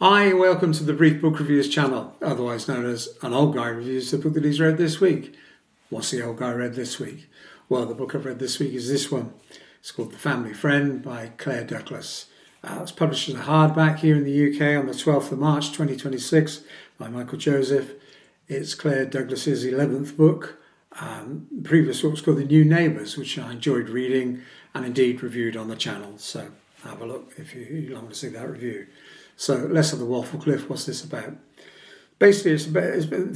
Hi, welcome to the Brief Book Reviews channel, otherwise known as An Old Guy Reviews the book that he's read this week. What's the old guy read this week? Well, the book I've read this week is this one. It's called The Family Friend by Claire Douglas. It was published as a hardback here in the UK on the 12th of March 2026 by Michael Joseph. It's Claire Douglas's 11th book. The previous book was called The New Neighbours, which I enjoyed reading and indeed reviewed on the channel. So have a look if you want to see that review. So, less of the Waffle Cliff. What's this about? Basically, it's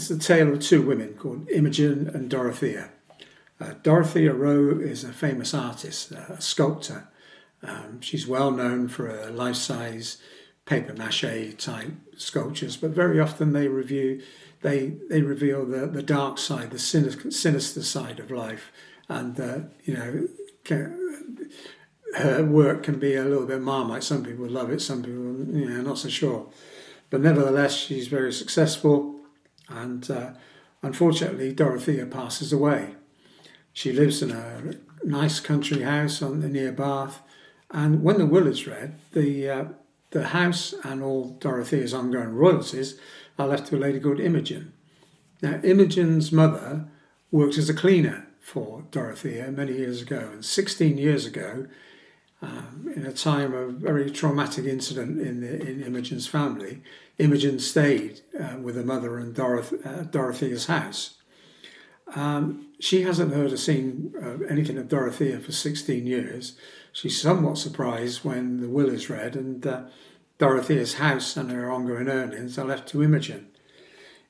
the tale of two women called Imogen and Dorothea. Dorothea Rose is a famous artist, a sculptor. She's well known for her life-size paper mache type sculptures, but very often they reveal the dark side, the sinister side of life, and her work can be a little bit Marmite. Some people love it, some people, not so sure. But nevertheless, she's very successful, and unfortunately, Dorothea passes away. She lives in a nice country house near Bath, and when the will is read, the house and all Dorothea's ongoing royalties are left to a lady called Imogen. Now, Imogen's mother worked as a cleaner for Dorothea many years ago, and 16 years ago, in a time of very traumatic incident in Imogen's family, Imogen stayed with her mother in Dorothea's house. She hasn't heard or seen anything of Dorothea for 16 years. She's somewhat surprised when the will is read and Dorothea's house and her ongoing earnings are left to Imogen.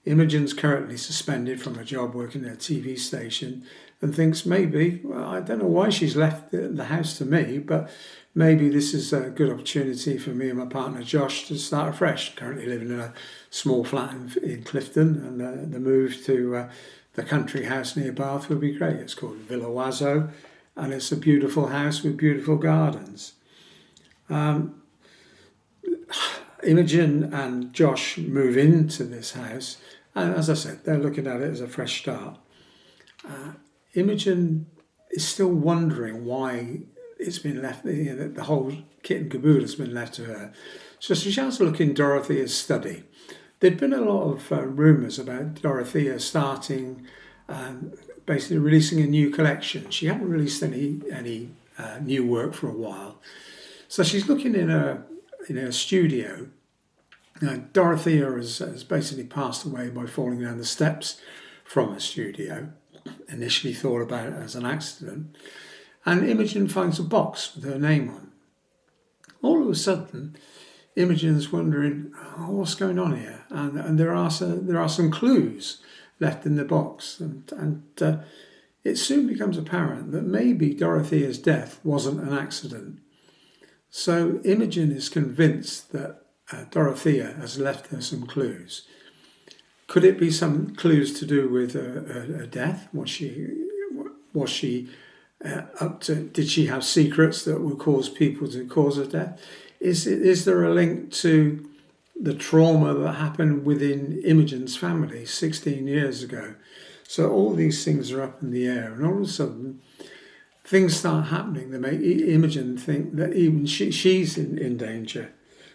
Imogen's currently suspended from her job working at a TV station and thinks maybe, I don't know why she's left the house to me, but maybe this is a good opportunity for me and my partner Josh to start afresh. Currently living in a small flat in Clifton, and the move to the country house near Bath would be great. It's called Villa Oiseau, and it's a beautiful house with beautiful gardens. Imogen and Josh move into this house, and as I said, they're looking at it as a fresh start. Imogen is still wondering why it's been left, the whole kit and caboodle has been left to her. So she has a look in Dorothea's study. There'd been a lot of rumours about Dorothea starting, basically releasing a new collection. She hadn't released any new work for a while. So she's looking in her studio. Dorothea has basically passed away by falling down the steps from her studio. Initially thought about it as an accident. And Imogen finds a box with her name on. All of a sudden, Imogen's wondering, what's going on here? And there are some clues left in the box. And it soon becomes apparent that maybe Dorothea's death wasn't an accident. So Imogen is convinced that Dorothea has left her some clues. Could it be some clues to do with her death? Was she up to? Did she have secrets that would cause people to cause her death? Is there a link to the trauma that happened within Imogen's family 16 years ago? So all these things are up in the air, and all of a sudden things start happening that make Imogen think that even she's in danger.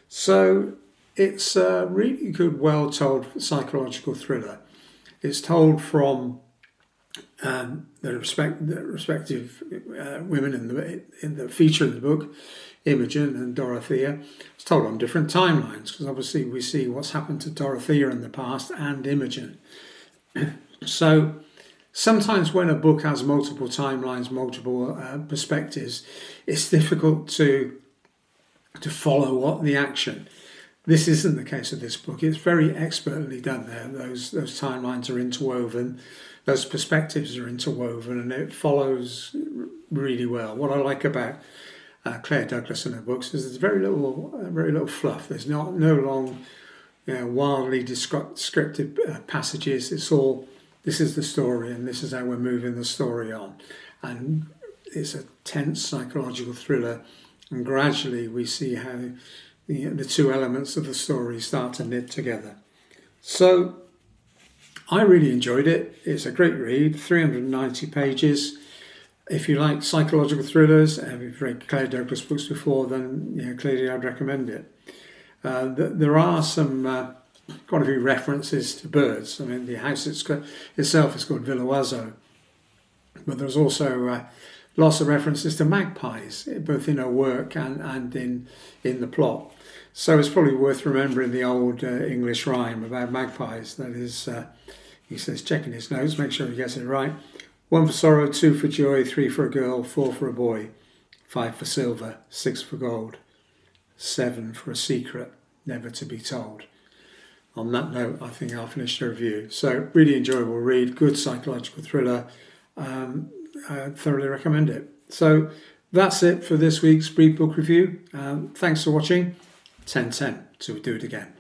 So it's a really good, well-told psychological thriller. It's told from the respective women in the feature of the book, Imogen and Dorothea. It's told on different timelines because obviously we see what's happened to Dorothea in the past and Imogen. So sometimes when a book has multiple timelines, multiple perspectives, it's difficult to follow what the action. This isn't the case of this book. It's very expertly done there. Those timelines are interwoven, those perspectives are interwoven, and it follows really well. What I like about Claire Douglas and her books is there's very little fluff. There's no long, wildly scripted passages. It's all, this is the story, and this is how we're moving the story on. And it's a tense psychological thriller, and gradually we see how the two elements of the story start to knit together. So I really enjoyed it. It's a great read, 390 pages. If you like psychological thrillers, if you've read Claire Douglas books before, then clearly I'd recommend it. There are some quite a few references to birds. I mean, the house itself is called Villoiseau, but there's also lots of references to magpies, both in her work and in the plot. So it's probably worth remembering the old English rhyme about magpies. That is, he says, checking his notes, make sure he gets it right. 1 for sorrow, 2 for joy, 3 for a girl, 4 for a boy, 5 for silver, 6 for gold, 7 for a secret never to be told. On that note, I think I'll finish the review. So, really enjoyable read, good psychological thriller. I thoroughly recommend it. So, that's it for this week's brief book review. Thanks for watching. 10/10 till we do it again.